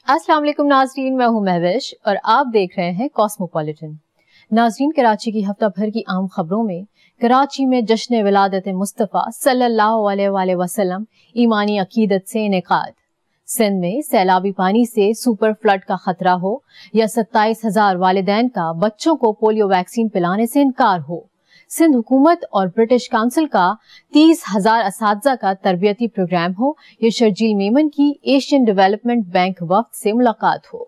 السلام علیکم ناظرین، میں ہوں مہوش اور آپ دیکھ رہے ہیں کاسموپولیٹن۔ ناظرین، کراچی کی ہفتہ بھر کی اہم خبروں میں کراچی میں جشن ولادت مصطفیٰ صلی اللہ علیہ وآلہ وسلم ایمانی عقیدت سے انعقاد، سندھ میں سیلابی پانی سے سپر فلڈ کا خطرہ ہو یا 27,000 والدین کا بچوں کو پولیو ویکسین پلانے سے انکار ہو، سندھ حکومت اور برٹش کونسل کا 30,000 اساتذہ کا تربیتی پروگرام ہو یا شرجیل میمن کی ایشین ڈیولپمنٹ بینک وفد سے ملاقات ہو،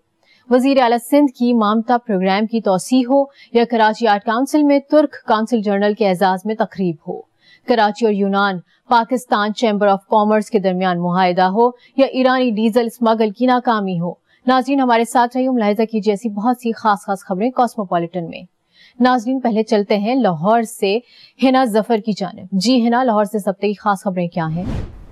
وزیر اعلیٰ سندھ کی مامتا پروگرام کی توسیع ہو یا کراچی آرٹ کونسل میں ترک کونسل جنرل کے اعزاز میں تقریب ہو، کراچی اور یونان پاکستان چیمبر آف کامرس کے درمیان معاہدہ ہو یا ایرانی ڈیزل اسمگل کی ناکامی ہو۔ ناظرین، ہمارے ساتھ رہیے، ملاحظہ کیجیے ایسی بہت سی خاص خبریں کاسموپولیٹن میں۔ ناظرین، پہلے چلتے ہیں لاہور سے ہنا ظفر کی جانب۔ جی ہنا، لاہور سے ہفتے کی خاص خبریں کیا ہیں؟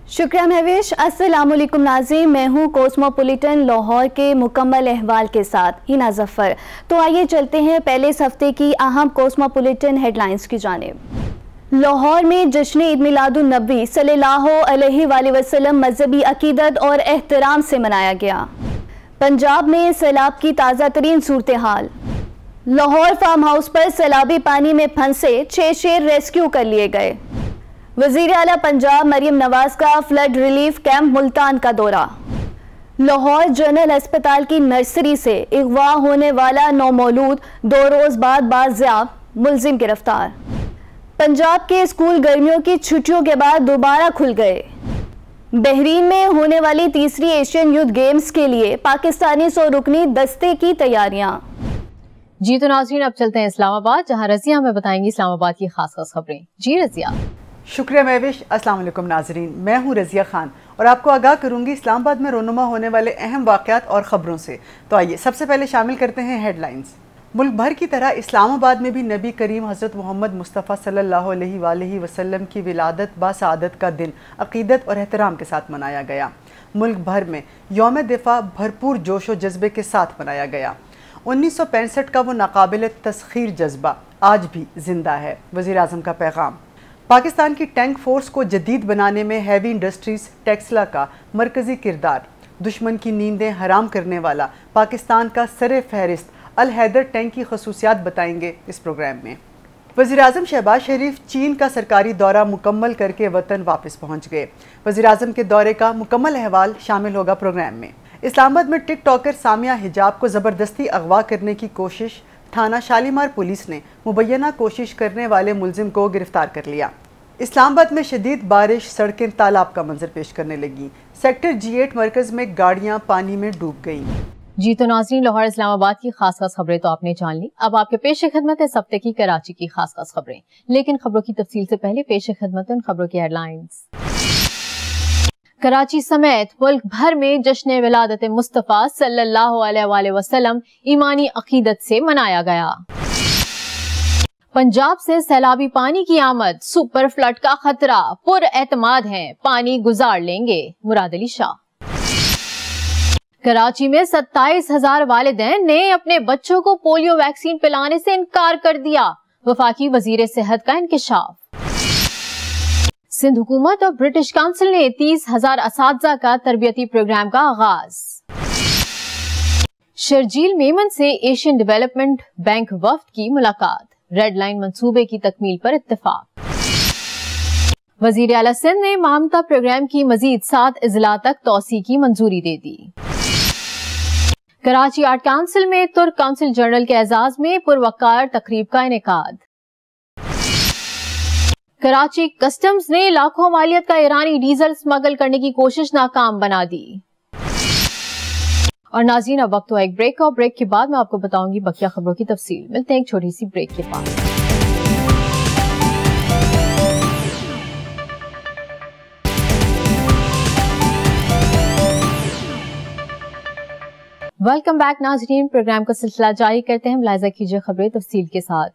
شکریہ مہوش۔ السلام علیکم ناظرین، میں ہوں کاسموپولیٹن لاہور کے مکمل احوال کے ساتھ ہنا ظفر۔ تو آئیے چلتے ہیں پہلے اس ہفتے کی اہم کاسموپولیٹن ہیڈ لائنز کی جانب۔ لاہور میں جشن عید میلاد النبی صلی اللہ علیہ وآلہ وسلم مذہبی عقیدت اور احترام سے منایا گیا۔ پنجاب میں سیلاب کی تازہ ترین صورتحال، لاہور فارم ہاؤس پر سیلابی پانی میں پھنسے 6 شیر ریسکیو کر لیے گئے۔ وزیر اعلیٰ پنجاب مریم نواز کا فلڈ ریلیف کیمپ ملتان کا دورہ۔ لاہور جنرل ہسپتال کی نرسری سے اغوا ہونے والا نومولود 2 روز بعد بازیاب، ملزم گرفتار۔ پنجاب کے اسکول گرمیوں کی چھٹیوں کے بعد دوبارہ کھل گئے۔ بحرین میں ہونے والی تیسری ایشین یوتھ گیمز کے لیے پاکستانی 100 رکنی دستے کی تیاریاں۔ جی تو ناظرین، اب چلتے ہیں اسلام آباد، جہاں رضیہ ہمیں بتائیں گی اسلام آباد کی خاص خبریں۔ جی رضیہ۔ شکریہ مہوش۔ السلام علیکم ناظرین، میں ہوں رضیہ خان اور آپ کو آگاہ کروں گی اسلام آباد میں رونما ہونے والے اہم واقعات اور خبروں سے۔ تو آئیے سب سے پہلے شامل کرتے ہیں ہیڈ لائنز۔ ملک بھر کی طرح اسلام آباد میں بھی نبی کریم حضرت محمد مصطفیٰ صلی اللہ علیہ وآلہ وسلم کی ولادت باسعادت کا دن عقیدت اور احترام کے ساتھ منایا گیا۔ ملک بھر میں یوم دفاع بھرپور جوش و جذبے کے ساتھ منایا گیا۔ 1965 کا وہ ناقابل تسخیر جذبہ آج بھی زندہ ہے، وزیر اعظم کا پیغام۔ پاکستان کی ٹینک فورس کو جدید بنانے میں ہیوی انڈسٹریز ٹیکسلا کا مرکزی کردار، دشمن کی نیندیں حرام کرنے والا پاکستان کا سر فہرست الحیدر ٹینک کی خصوصیات بتائیں گے اس پروگرام میں۔ وزیر اعظم شہباز شریف چین کا سرکاری دورہ مکمل کر کے وطن واپس پہنچ گئے۔ وزیر اعظم کے دورے کا مکمل احوال شامل ہوگا پروگرام میں۔ اسلام آباد میں ٹک ٹاکر سامیہ حجاب کو زبردستی اغوا کرنے کی کوشش، تھانہ شالیمار پولیس نے مبینہ کوشش کرنے والے ملزم کو گرفتار کر لیا۔ اسلام آباد میں شدید بارش سڑکیں تالاب کا منظر پیش کرنے لگیں، سیکٹر G8 مرکز میں گاڑیاں پانی میں ڈوب گئیں۔ جی تو ناظرین، لاہور اسلام آباد کی خاص خبریں تو آپ نے جان لی، اب آپ کے پیش خدمت ہے اس ہفتے کی کراچی کی خاص خبریں، لیکن خبروں کی تفصیل سے پہلے پیش خدمت ان خبروں کی ہیڈ لائنز۔ کراچی سمیت ملک بھر میں جشن ولادت مصطفیٰ صلی اللہ علیہ وآلہ وسلم ایمانی عقیدت سے منایا گیا۔ پنجاب سے سیلابی پانی کی آمد، سپر فلڈ کا خطرہ، پر اعتماد ہیں پانی گزار لیں گے، مراد علی شاہ۔ کراچی میں 27,000 والدین نے اپنے بچوں کو پولیو ویکسین پلانے سے انکار کر دیا، وفاقی وزیر صحت کا انکشاف۔ سندھ حکومت اور برٹش کونسل نے 30,000 اساتذہ کا تربیتی پروگرام کا آغاز۔ شرجیل میمن سے ایشین ڈیولپمنٹ بینک وفد کی ملاقات، ریڈ لائن منصوبے کی تکمیل پر اتفاق۔ وزیر اعلیٰ سندھ نے مامتا پروگرام کی مزید 7 اضلاع تک توسیع کی منظوری دے دی۔ کراچی آرٹ کونسل میں ترک کونسل جنرل کے اعزاز میں پروقار تقریب کا انعقاد۔ کراچی کسٹمز نے لاکھوں مالیت کا ایرانی ڈیزل اسمگل کرنے کی کوشش ناکام بنا دی۔ اور ناظرین، اب وقت ہوا ایک بریک کا، اور بریک کے بعد میں آپ کو بتاؤں گی بقیہ خبروں کی تفصیل۔ ملتے ہیں ایک چھوٹی سی بریک کے بعد۔ ویلکم بیک ناظرین، پروگرام کا سلسلہ جاری کرتے ہیں، ملاحظہ کیجیے خبریں تفصیل کے ساتھ۔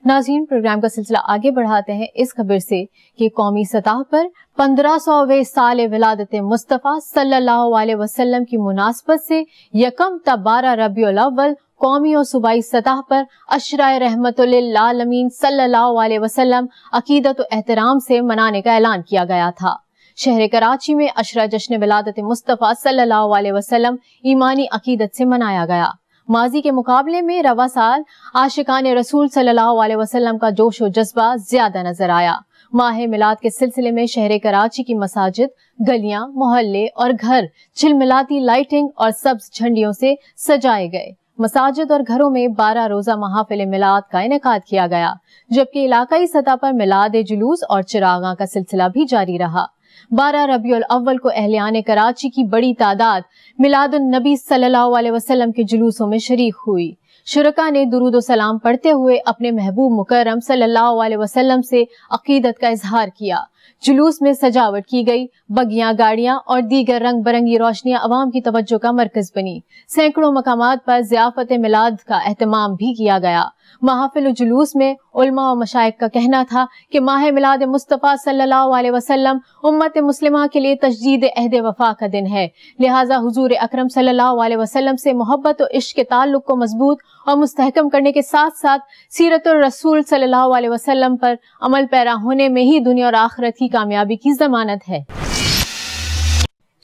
ناظرین، پروگرام کا سلسلہ آگے بڑھاتے ہیں اس خبر سے کہ قومی سطح پر 1500ویں سال ولادت مصطفیٰ صلی اللہ علیہ وسلم کی مناسبت سے 1 تا 12 ربیع الاول قومی اور صوبائی سطح پر عشرۂ رحمت للعالمین صلی اللہ علیہ وسلم عقیدت و احترام سے منانے کا اعلان کیا گیا تھا۔ شہر کراچی میں عشرہ جشن ولادت مصطفیٰ صلی اللہ علیہ وسلم ایمانی عقیدت سے منایا گیا۔ ماضی کے مقابلے میں رواں سال عاشقان رسول صلی اللہ علیہ وسلم کا جوش و جذبہ زیادہ نظر آیا۔ ماہ میلاد کے سلسلے میں شہر کراچی کی مساجد، گلیاں، محلے اور گھر جھلملاتی لائٹنگ اور سبز جھنڈیوں سے سجائے گئے۔ مساجد اور گھروں میں 12 روزہ محافل میلاد کا انعقاد کیا گیا، جبکہ علاقائی سطح پر میلاد جلوس اور چراغاں کا سلسلہ بھی جاری رہا۔ 12 ربیع الاول کو اہلیان کراچی کی بڑی تعداد میلاد النبی صلی اللہ علیہ وسلم کے جلوسوں میں شریک ہوئی۔ شرکاء نے درود و سلام پڑھتے ہوئے اپنے محبوب مکرم صلی اللہ علیہ وسلم سے عقیدت کا اظہار کیا۔ جلوس میں سجاوٹ کی گئی، بگیاں، گاڑیاں اور دیگر رنگ برنگی روشنیاں عوام کی توجہ کا مرکز بنی۔ سینکڑوں مقامات پر ضیافت میلاد کا اہتمام بھی کیا گیا۔ محافل و جلوس میں علماء و مشائخ کا کہنا تھا کہ ماہ میلاد مصطفیٰ صلی اللہ علیہ وسلم امت مسلمہ کے لیے تجدید عہد وفا کا دن ہے، لہٰذا حضور اکرم صلی اللہ علیہ وسلم سے محبت و عشق کے تعلق کو مضبوط اور مستحکم کرنے کے ساتھ ساتھ سیرت الرسول صلی اللہ علیہ وسلم پر عمل پیرا ہونے میں ہی دنیا اور آخرت کی کامیابی کی ضمانت ہے۔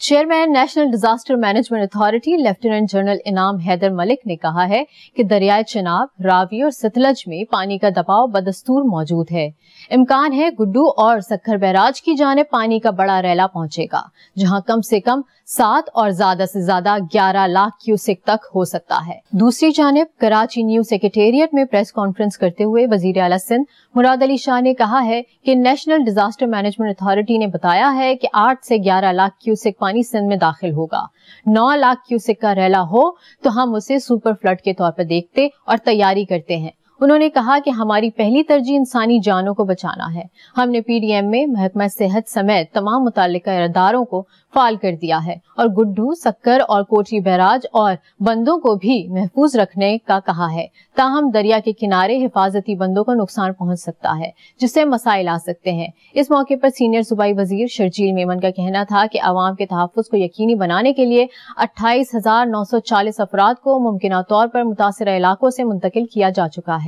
Chairman national disaster management authority lieutenant general انعام حیدر ملک نے کہا ہے کہ دریائے چناب، راوی اور ستلج میں پانی کا دباؤ بدستور موجود ہے۔ امکان ہے گڈو اور سکھر بیراج کی جانب پانی کا بڑا ریلا پہنچے گا، جہاں کم سے کم 7 اور زیادہ سے زیادہ 11 لاکھ کیوسک تک ہو سکتا ہے۔ دوسری جانب کراچی نیو سیکریٹریٹ میں پریس کانفرنس کرتے ہوئے وزیر اعلیٰ سندھ مراد علی شاہ نے کہا ہے کہ نیشنل ڈیزاسٹر مینجمنٹ اتھارٹی نے بتایا ہے کہ 8 سے 11 لاکھ کیوسک پانی سندھ میں داخل ہوگا۔ 9 لاکھ کیوسک کا ریلا ہو تو ہم اسے سپر فلڈ کے طور پر دیکھتے اور تیاری کرتے ہیں۔ انہوں نے کہا کہ ہماری پہلی ترجیح انسانی جانوں کو بچانا ہے۔ ہم نے پی ڈی ایم میں محکمہ صحت سمیت تمام متعلقہ اداروں کو فعال کر دیا ہے اور گڈھو، سکر اور کوٹری بیراج اور بندوں کو بھی محفوظ رکھنے کا کہا ہے، تاہم دریا کے کنارے حفاظتی بندوں کو نقصان پہنچ سکتا ہے جس سے مسائل آ سکتے ہیں۔ اس موقع پر سینئر صوبائی وزیر شرجیل میمن کا کہنا تھا کہ عوام کے تحفظ کو یقینی بنانے کے لیے 28,940 افراد کو ممکنہ طور پر متاثرہ علاقوں سے منتقل کیا جا چکا ہے۔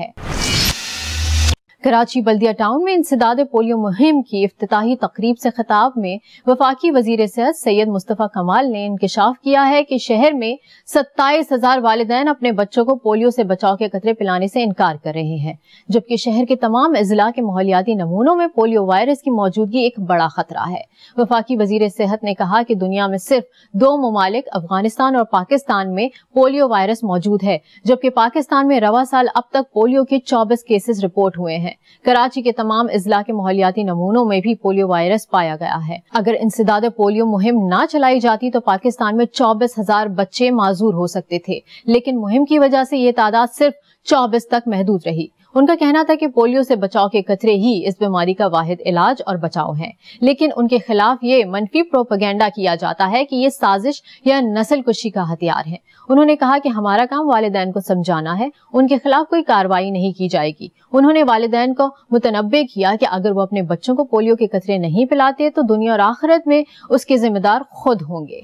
کراچی بلدیہ ٹاؤن میں انسداد پولیو مہم کی افتتاحی تقریب سے خطاب میں وفاقی وزیر صحت سید مصطفیٰ کمال نے انکشاف کیا ہے کہ شہر میں 27,000 والدین اپنے بچوں کو پولیو سے بچاؤ کے قطرے پلانے سے انکار کر رہے ہیں، جبکہ شہر کے تمام اضلاع کے ماحولیاتی نمونوں میں پولیو وائرس کی موجودگی ایک بڑا خطرہ ہے۔ وفاقی وزیر صحت نے کہا کہ دنیا میں صرف 2 ممالک افغانستان اور پاکستان میں پولیو وائرس موجود ہے، جبکہ پاکستان میں رواں سال اب تک پولیو کے 24 کیسز رپورٹ ہوئے ہیں۔ کراچی کے تمام اضلاع کے ماحولیاتی نمونوں میں بھی پولیو وائرس پایا گیا ہے۔ اگر انسداد پولیو مہم نہ چلائی جاتی تو پاکستان میں 24,000 بچے معذور ہو سکتے تھے، لیکن مہم کی وجہ سے یہ تعداد صرف 24 تک محدود رہی۔ ان کا کہنا تھا کہ پولیو سے بچاؤ کے قطرے ہی اس بیماری کا واحد علاج اور بچاؤ ہے، لیکن ان کے خلاف یہ منفی پروپیگنڈا کیا جاتا ہے کہ یہ سازش یا نسل کشی کا ہتھیار ہے۔ انہوں نے کہا کہ ہمارا کام والدین کو سمجھانا ہے، ان کے خلاف کوئی کارروائی نہیں کی جائے گی۔ انہوں نے والدین کو متنبہ کیا کہ اگر وہ اپنے بچوں کو پولیو کے قطرے نہیں پلاتے تو دنیا اور آخرت میں اس کے ذمہ دار خود ہوں گے۔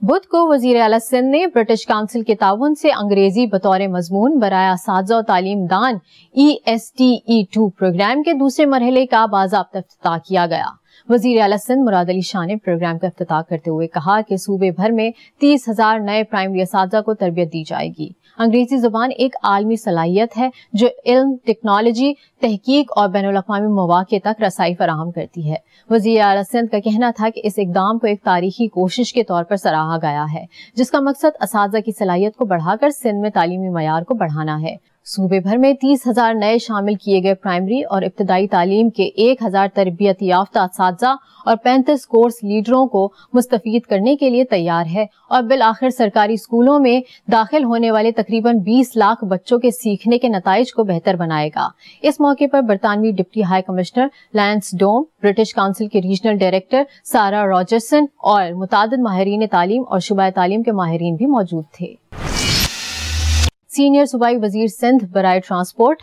بدھ کو وزیر اعلیٰ سندھ نے برٹش کونسل کے تعاون سے انگریزی بطور مضمون برائے اساتذہ و تعلیم دان ESTE2 پروگرام کے دوسرے مرحلے کا باضابطہ افتتاح کیا گیا۔ وزیر اعلیٰ سندھ مراد علی شاہ نے پروگرام کا افتتاح کرتے ہوئے کہا کہ صوبے بھر میں 30,000 نئے پرائمری اساتذہ کو تربیت دی جائے گی۔ انگریزی زبان ایک عالمی صلاحیت ہے جو علم، ٹیکنالوجی، تحقیق اور بین الاقوامی مواقع تک رسائی فراہم کرتی ہے۔ وزیر اعلیٰ سندھ کا کہنا تھا کہ اس اقدام کو ایک تاریخی کوشش کے طور پر سراہا گیا ہے، جس کا مقصد اساتذہ کی صلاحیت کو بڑھا کر سندھ میں تعلیمی معیار کو بڑھانا ہے۔ صوبے بھر میں 30,000 نئے شامل کیے گئے پرائمری اور ابتدائی تعلیم کے 1,000 تربیت یافتہ اساتذہ اور 35 کورس لیڈروں کو مستفید کرنے کے لیے تیار ہے اور بالآخر سرکاری اسکولوں میں داخل ہونے والے تقریباً 20 لاکھ بچوں کے سیکھنے کے نتائج کو بہتر بنائے گا۔ اس موقع پر برطانوی ڈپٹی ہائی کمشنر لینس ڈوم، برٹش کونسل کے ریجنل ڈائریکٹر سارا راجرسن اور متعدد ماہرین تعلیم اور شعبہ تعلیم کے ماہرین بھی موجود تھے۔ سینئر صوبائی وزیر سندھ برائے ٹرانسپورٹ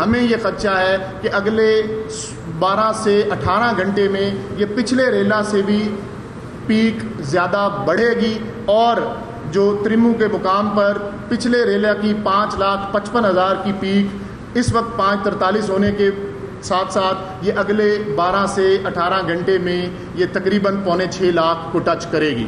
ہمیں یہ خدشہ ہے کہ اگلے 12 سے 18 گھنٹے میں یہ پچھلے ریلا سے بھی پیک زیادہ بڑھے گی، اور جو تریمو کے مقام پر پچھلے ریلا کی 5,55,000 کی پیک اس وقت 5:43 ہونے کے ساتھ ساتھ یہ اگلے 12 سے 18 گھنٹے میں یہ تقریباً 5.25 لاکھ کو ٹچ کرے گی۔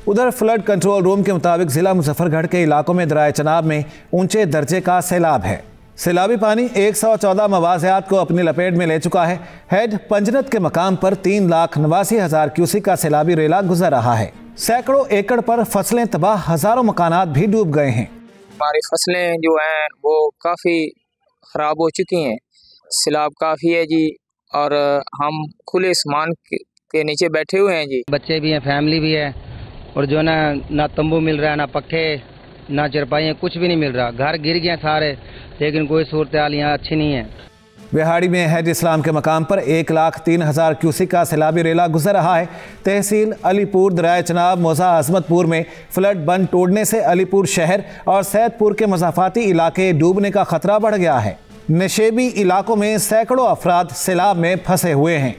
ادھر فلڈ کنٹرول روم کے مطابق ضلع مظفر گڑھ کے علاقوں میں دریائے چناب میں اونچے درجے کا سیلاب ہے۔ سیلابی پانی 114 مواضعات کو اپنی لپیٹ میں لے چکا ہے۔ ہیڈ پنجنت کے مقام پر 3,89,000 کیوسک کا سیلابی ریلا گزر رہا ہے۔ سینکڑوں ایکڑ پر فصلیں تباہ، ہزاروں مکانات بھی ڈوب گئے ہیں۔ ہماری فصلیں جو ہیں وہ کافی خراب ہو چکی ہیں، سیلاب کافی ہے جی، اور ہم کھلے آسمان کے نیچے بیٹھے ہوئے ہیں جی۔ بچے بھی ہیں، فیملی بھی ہے، اور جو نہ تمبو مل رہا ہے، نہ پکھے، نہ چرپائیاں، کچھ بھی نہیں مل رہا۔ گھر گر گئے سارے، لیکن کوئی صورتحال یہاں اچھی نہیں ہے۔ بہاڑی میں حیج اسلام کے مقام پر 1,03,000 کیوسک کا سیلابی ریلا گزر رہا ہے۔ تحصیل علی پور دریائے چناب موضع عظمت پور میں فلڈ بند ٹوٹنے سے علی پور شہر اور سید پور کے مضافاتی علاقے ڈوبنے کا خطرہ بڑھ گیا ہے۔ نشیبی علاقوں میں سینکڑوں افراد سیلاب میں پھنسے ہوئے ہیں۔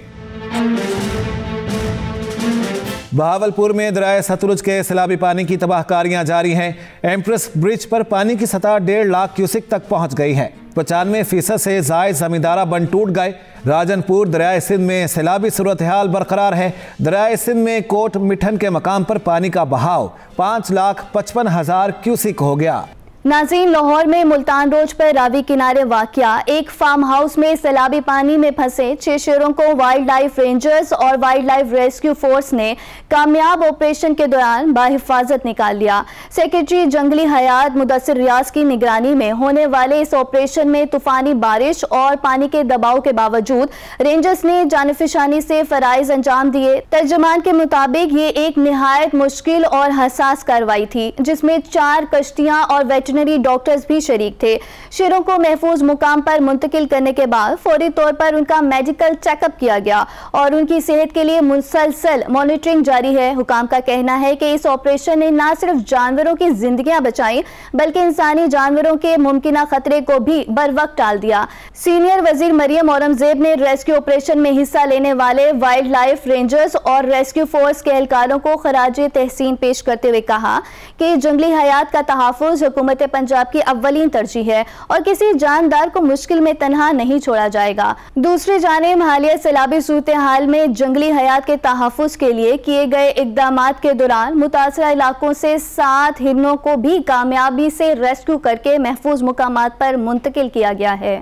بہاولپور میں دریائے ستلج کے سیلابی پانی کی تباہ کاریاں جاری ہیں۔ ایمپریس برج پر پانی کی سطح 1.5 لاکھ کیوسک تک پہنچ گئی ہے۔ 95% سے زائد زمیندارہ بند ٹوٹ گئے۔ راجن پور دریائے سندھ میں سیلابی صورتحال برقرار ہے۔ دریائے سندھ میں کوٹ مٹھن کے مقام پر پانی کا بہاؤ 5,55,000 کیوسک ہو گیا۔ ناظرین، لاہور میں ملتان روڈ پر راوی کنارے واقع ایک فارم ہاؤس میں سیلابی پانی میں پھنسے 6 شیروں کو وائلڈ لائف رینجرز اور وائلڈ لائف ریسکیو فورس نے کامیاب آپریشن کے دوران بحفاظت نکال لیا۔ سیکرٹری جنگلی حیات مدثر ریاض کی نگرانی میں ہونے والے اس آپریشن میں طوفانی بارش اور پانی کے دباؤ کے باوجود رینجرز نے جانفشانی سے فرائض انجام دیے۔ ترجمان کے مطابق یہ ایک نہایت مشکل اور حساس کارروائی تھی، جس میں 4 کشتیاں اور ڈاکٹرز بھی شریک تھے۔ شیروں کو محفوظ مقام پر منتقل کرنے کے بعد فوری طور پر ان کا میڈیکل چیک اپ کیا گیا اور ان کی صحت کے لیے مسلسل مانیٹرنگ جاری ہے۔ حکام کا کہنا ہے کہ اس آپریشن نے نہ صرف جانوروں کی زندگیاں بچائیں بلکہ انسانی جانوروں کے ممکنہ خطرے کو بھی بر وقت ٹال دیا۔ سینئر وزیر مریم اورنگزیب نے ریسکیو آپریشن میں حصہ لینے والے وائلڈ لائف رینجرز اور ریسکیو فورس کے اہلکاروں کو خراج تحسین پیش کرتے ہوئے کہا کہ جنگلی حیات کا تحفظ حکومت پنجاب کی اولین ترجیح ہے اور کسی جاندار کو مشکل میں تنہا نہیں چھوڑا جائے گا۔ دوسری جانب حالیہ سیلابی صورتحال میں جنگلی حیات کے تحفظ کے لیے کیے گئے اقدامات کے دوران متاثرہ علاقوں سے 7 ہرنوں کو بھی کامیابی سے ریسکیو کر کے محفوظ مقامات پر منتقل کیا گیا ہے۔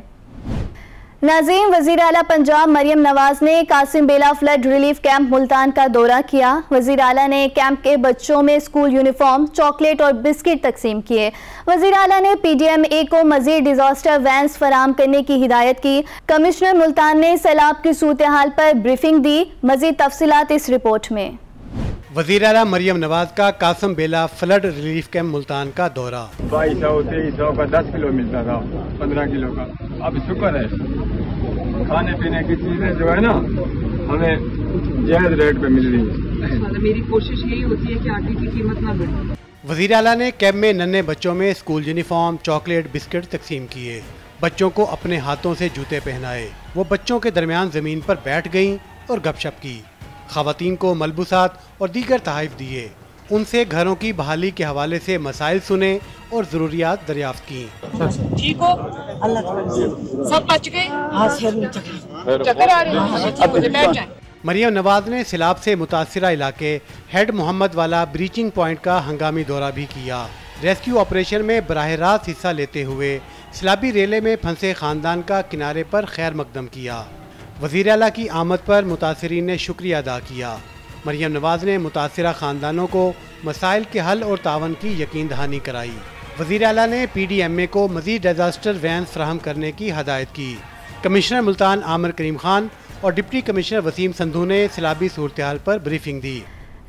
ناظرین، وزیر اعلیٰ پنجاب مریم نواز نے قاسم بیلا فلڈ ریلیف کیمپ ملتان کا دورہ کیا۔ وزیر اعلیٰ نے کیمپ کے بچوں میں اسکول یونیفارم، چاکلیٹ اور بسکٹ تقسیم کیے۔ وزیر اعلیٰ نے پی ڈی ایم اے کو مزید ڈیزاسٹر وینز فراہم کرنے کی ہدایت کی۔ کمشنر ملتان نے سیلاب کی صورتحال پر بریفنگ دی۔ مزید تفصیلات اس رپورٹ میں۔ وزیر اعلیٰ مریم نواز کا قاسم بیلا فلڈ ریلیف کیمپ ملتان کا دورہ۔ 2200 2300 کا 10 کلو ملتا تھا، 15 کلو کا، اب شکر ہے کھانے پینے کی چیزیں جو ہے نا ہمیں جائز ریٹ پہ مل رہی ہیں۔ میری کوشش یہی ہوتی ہے کہ آٹے کی قیمت نہ بڑھے۔ وزیر اعلیٰ نے کیمپ میں ننھے بچوں میں اسکول یونیفارم، چاکلیٹ، بسکٹ تقسیم کیے۔ بچوں کو اپنے ہاتھوں سے جوتے پہنائے۔ وہ بچوں کے درمیان زمین پر بیٹھ گئیں اور گپ شپ کی۔ خواتین کو ملبوسات اور دیگر تحائف دیے۔ ان سے گھروں کی بحالی کے حوالے سے مسائل سنے اور ضروریات دریافت کی۔ ٹھیک ہو؟ اللہ سب بچ گئے؟ چکر آ رہے ہیں، بیٹھ جائیں۔ مریم نواز نے سیلاب سے متاثرہ علاقے ہیڈ محمد والا بریچنگ پوائنٹ کا ہنگامی دورہ بھی کیا۔ ریسکیو آپریشن میں براہ راست حصہ لیتے ہوئے سیلابی ریلے میں پھنسے خاندان کا کنارے پر خیر مقدم کیا۔ وزیر اعلیٰ کی آمد پر متاثرین نے شکریہ ادا کیا۔ مریم نواز نے متاثرہ خاندانوں کو مسائل کے حل اور تعاون کی یقین دہانی کرائی۔ وزیر اعلیٰ نے پی ڈی ایم اے کو مزید ڈیزاسٹر وینز فراہم کرنے کی ہدایت کی۔ کمشنر ملتان عامر کریم خان اور ڈپٹی کمشنر وسیم سندھو نے سیلابی صورتحال پر بریفنگ دی۔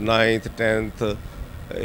9th 10th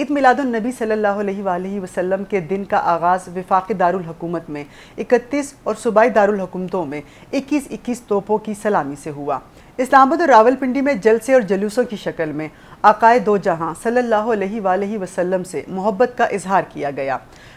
عید میلاد النبی صلی اللہ علیہ وآلہ وسلم کے دن کا آغاز وفاقی دارالحکومت میں 31 اور صوبائی دارالحکومتوں میں 21 توپوں کی سلامی سے ہوا۔ اسلام آباد اور راولپنڈی میں جلسے اور جلوسوں کی شکل میں آقائے دو جہاں صلی اللہ علیہ وآلہ وسلم سے محبت کا اظہار کیا گیا۔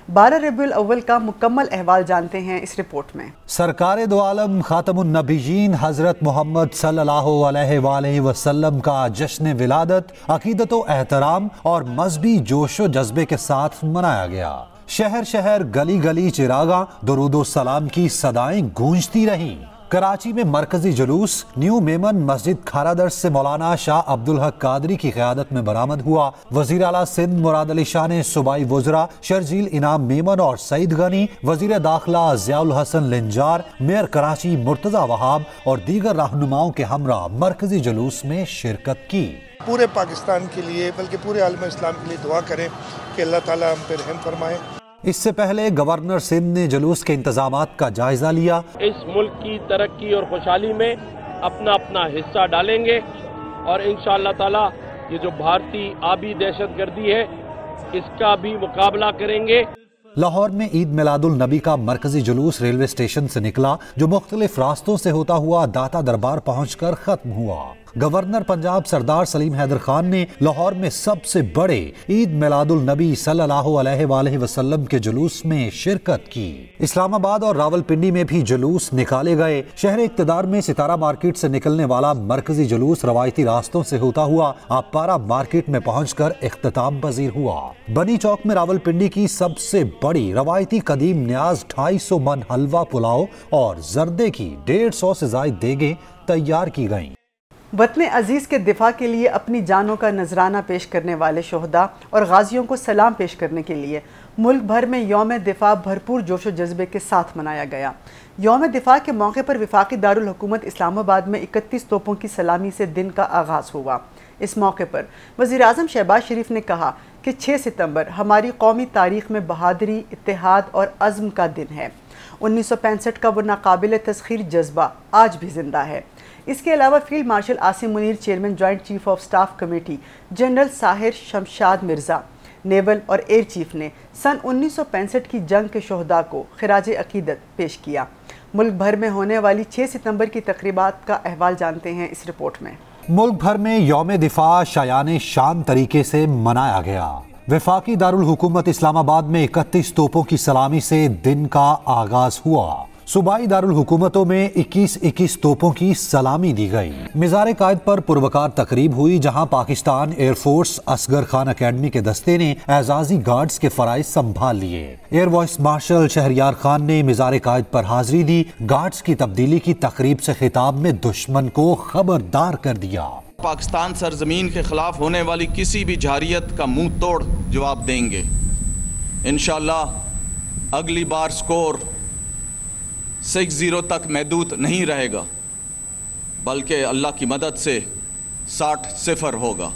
12 ربیع الاول کا مکمل احوال جانتے ہیں اس رپورٹ میں۔ سرکار دو عالم خاتم النبیین حضرت محمد صلی اللہ علیہ وآلہ وسلم کا جشن ولادت عقیدت و احترام اور مذہبی جوش و جذبے کے ساتھ منایا گیا۔ شہر شہر گلی گلی چراغاں درود و سلام کی صدائیں گونجتی رہیں۔ کراچی میں مرکزی جلوس نیو میمن مسجد کھارا درس سے مولانا شاہ عبدالحق قادری کی قیادت میں برآمد ہوا۔ وزیر اعلیٰ سندھ مراد علی شاہ نے صوبائی وزراء شرجیل انعام میمن اور سعید غنی، وزیر داخلہ ضیاء الحسن لنجار، میئر کراچی مرتضی وہاب اور دیگر رہنماؤں کے ہمراہ مرکزی جلوس میں شرکت کی۔ پورے پاکستان کے لیے بلکہ پورے عالم اسلام کے لیے دعا کریں کہ اللہ تعالیٰ ہم پہ رحم فرمائے۔ اس سے پہلے گورنر سندھ نے جلوس کے انتظامات کا جائزہ لیا۔ اس ملک کی ترقی اور خوشحالی میں اپنا اپنا حصہ ڈالیں گے اور انشاءاللہ تعالی یہ جو بھارتی آبی دہشت گردی ہے اس کا بھی مقابلہ کریں گے۔ لاہور میں عید میلاد النبی کا مرکزی جلوس ریلوے اسٹیشن سے نکلا جو مختلف راستوں سے ہوتا ہوا داتا دربار پہنچ کر ختم ہوا۔ گورنر پنجاب سردار سلیم حیدر خان نے لاہور میں سب سے بڑے عید میلاد النبی صلی اللہ علیہ وآلہ وسلم کے جلوس میں شرکت کی۔ اسلام آباد اور راولپنڈی میں بھی جلوس نکالے گئے۔ شہر اقتدار میں ستارہ مارکیٹ سے نکلنے والا مرکزی جلوس روایتی راستوں سے ہوتا ہوا آپارا مارکیٹ میں پہنچ کر اختتام پذیر ہوا۔ بنی چوک میں راولپنڈی کی سب سے بڑی روایتی قدیم نیاز 250 من حلوہ پلاؤ اور زردے کی 150 سے زائد دیگیں تیار کی گئیں۔ وطن عزیز کے دفاع کے لیے اپنی جانوں کا نذرانہ پیش کرنے والے شہداء اور غازیوں کو سلام پیش کرنے کے لیے ملک بھر میں یوم دفاع بھرپور جوش و جذبے کے ساتھ منایا گیا۔ یوم دفاع کے موقع پر وفاقی دارالحکومت اسلام آباد میں 31 توپوں کی سلامی سے دن کا آغاز ہوا۔ اس موقع پر وزیر اعظم شہباز شریف نے کہا کہ 6 ستمبر ہماری قومی تاریخ میں بہادری، اتحاد اور عزم کا دن ہے۔ 1965 کا وہ ناقابل تسخیر جذبہ آج بھی زندہ ہے۔ اس کے علاوہ field marshal Asim Munir chairman joint chief of staff committee general Sahir Shamshad Mirza naval اور ایئر چیف نے سن 1965 کی جنگ کے شہداء کو خراج عقیدت پیش کیا۔ ملک بھر میں ہونے والی 6 ستمبر کی تقریبات کا احوال جانتے ہیں اس رپورٹ میں۔ ملک بھر میں یوم دفاع شایان شان طریقے سے منایا گیا۔ وفاقی دارالحکومت اسلام آباد میں 31 توپوں کی سلامی سے دن کا آغاز ہوا۔ صوبائی دارالحکومتوں میں 21 توپوں کی سلامی دی گئی۔ مزار قائد پر پروکار تقریب ہوئی جہاں Pakistan air force Asghar Khan academy کے دستے نے اعزازی گارڈز کے فرائض سنبھال لیے۔ Air vice marshal Shehryar Khan نے مزار قائد پر حاضری دی۔ گارڈز کی تبدیلی کی تقریب سے خطاب میں دشمن کو خبردار کر دیا۔ پاکستان سرزمین کے خلاف ہونے والی کسی بھی جارحیت کا منہ توڑ جواب دیں گے۔ انشاءاللہ اگلی بار سکور 6-0 تک محدود نہیں رہے گا بلکہ اللہ کی مدد سے 60-0 ہوگا۔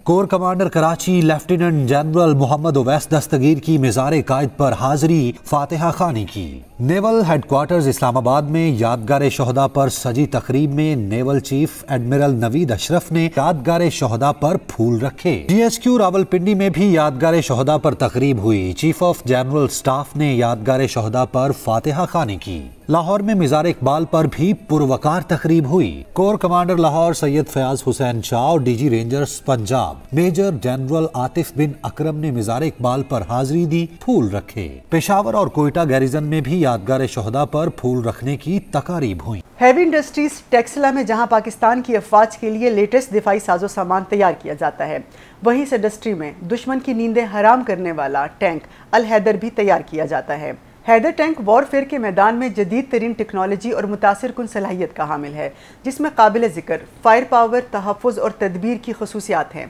Corps commander Karachi lieutenant general Muhammad Awais Dastgir کی مزار قائد پر حاضری فاتحہ خوانی کی۔ نیول ہیڈ کوارٹرز اسلام آباد میں یادگار شہداء پر سجی تقریب میں نیول چیف ایڈمرل نوید اشرف نے یادگار شہداء پر پھول رکھے۔ جی ایچ کیو راولپنڈی میں بھی یادگار شہداء پر تقریب ہوئی۔ چیف آف جنرل سٹاف نے یادگار شہداء پر فاتحہ خوانی کی۔ لاہور میں مزار اقبال پر بھی پروکار تقریب ہوئی۔ کور کمانڈر لاہور سید فیاض حسین شاہ اور D G rangers Punjab major general Atif bin Akram نے مزار اقبال پر حاضری دی، پھول رکھے۔ پشاور اور کوئٹہ گیریزن میں بھی یادگار شہداء پر پھول رکھنے کی تقاریب ہوئی۔ ہیوی انڈسٹریز ٹیکسلا میں جہاں پاکستان کی افواج کے لیے لیٹسٹ دفاعی ساز و سامان تیار کیا جاتا ہے، وہیں اس انڈسٹری میں دشمن کی نیندیں حرام کرنے والا ٹینک الحیدر بھی تیار کیا جاتا ہے۔ حیدر ٹینک وارفیئر کے میدان میں جدید ترین ٹیکنالوجی اور متاثر کن صلاحیت کا حامل ہے، جس میں قابل ذکر فائر پاور، تحفظ اور تدبیر کی خصوصیات ہیں۔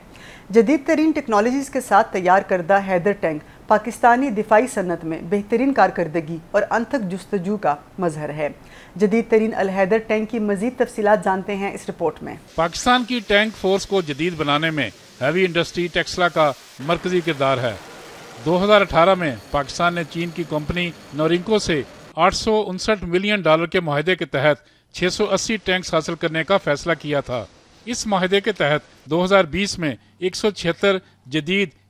جدید ترین ٹیکنالوجیز کے ساتھ تیار کردہ حیدر ٹینک پاکستانی دفاعی صنعت میں بہترین کارکردگی اور انتھک جستجو کا مظہر ہے۔ جدید ترین الحیدر ٹینک کی مزید تفصیلات جانتے ہیں اس رپورٹ میں۔ پاکستان کی ٹینک فورس کو جدید بنانے میں ہیوی انڈسٹری ٹیکسلا کا مرکزی کردار ہے۔ 2018 میں پاکستان نے چین کی کمپنی نورنکو سے $859 ملین کے معاہدے کے تحت 680 ٹینکس حاصل کرنے کا فیصلہ کیا تھا۔ اس معاہدے کے تحت 2020 میں 176 جدید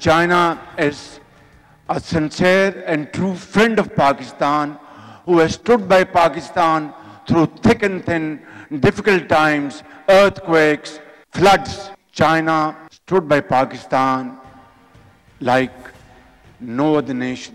China is a sincere and true friend of Pakistan who has stood by Pakistan through thick and thin, difficult times, earthquakes, floods. China stood by Pakistan like no other nation.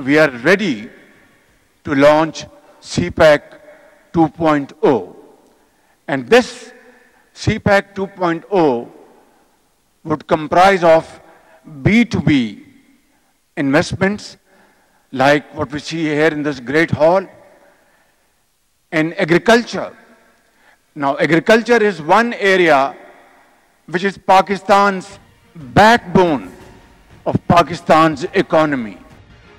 We are ready to launch CPEC 2.0 and this CPEC 2.0 would comprise of B2B investments like what we see here in this great hall, and agriculture. Now agriculture is one area which is Pakistan's backbone of Pakistan's economy.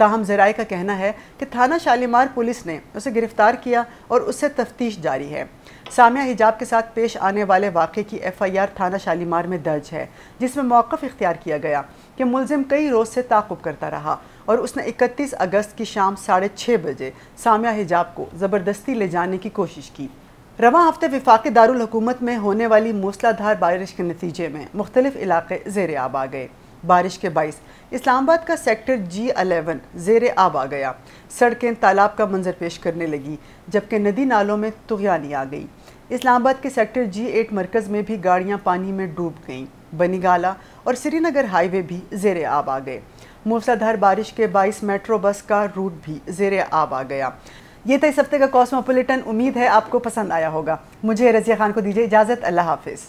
تاہم ذرائع کا کہنا ہے کہ تھانہ Shalimar police نے اسے گرفتار کیا اور اس سے تفتیش جاری ہے۔ سامعہ حجاب کے ساتھ پیش آنے والے واقعے کی FIR تھانہ شالیمار میں درج ہے، جس میں موقف اختیار کیا گیا کہ ملزم کئی روز سے تعاقب کرتا رہا اور اس نے 31 اگست کی شام 6:30 بجے سامعہ حجاب کو زبردستی لے جانے کی کوشش کی۔ رواں ہفتے وفاقی دارالحکومت میں ہونے والی موسلا دھار بارش کے نتیجے میں مختلف علاقے زیر آب آ گئے۔ بارش کے باعث اسلام آباد کا سیکٹر G11 زیر آب آ گیا، سڑکیں تالاب کا منظر پیش کرنے لگی جبکہ ندی نالوں میں طغیانی آ گئی۔ اسلام آباد کے سیکٹر G8 مرکز میں بھی گاڑیاں پانی میں ڈوب گئیں، بنی گالا اور سری نگر ہائی وے بھی زیر آب آ گئے۔ موسلا دھار بارش کے باعث میٹرو بس کا روٹ بھی زیر آب آ گیا۔ یہ تھا اس ہفتے کا کوسموپولیٹن، امید ہے آپ کو پسند آیا ہوگا۔ مجھے رضیہ خان کو دیجیے اجازت، اللہ حافظ۔